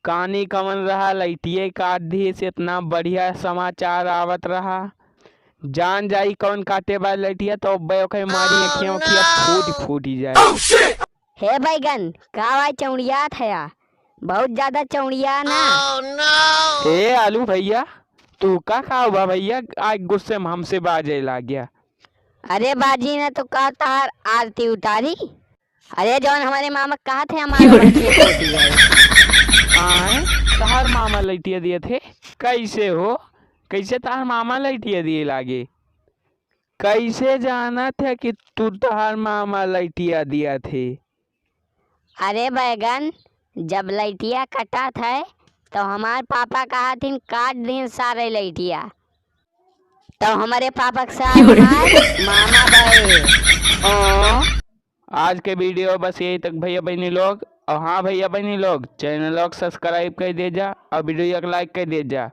कहानी कमन रहा लइटिए काट दी से इतना बढ़िया समाचार आवत रहा। जान जाई कौन काटे बा लइटिया तो ओके मारी अखियां उखियां फूट फूट ही जाए। हे बैगन का भाई चौड़िया थया बहुत ज्यादा चौड़िया ना। हे आलू भैया तू का हुआ भैया आज गुस्से में हमसे बाजे ला गया। अरे बाजी ने तो कहा तार आरती उतारी। अरे जौन हमारे मामा कहा थे हमारे तहार मामा लइटिया दिए थे कैसे हो? कैसे तहार मामा लइटिया दिए लागे? कैसे जाना था कि तू तहार मामा लइटिया दिया थे? अरे बैगन जब लइटिया कटा था तो हमारे पापा कहा थी काट दिन सारे लइटिया तो हमारे पापा के साथ मामा भाई। आज के वीडियो बस यही तक भैया बहनी लोग। और हाँ भैया बहनी लोग चैनल को सब्सक्राइब कर दे जा और वीडियो को लाइक कर दे जा।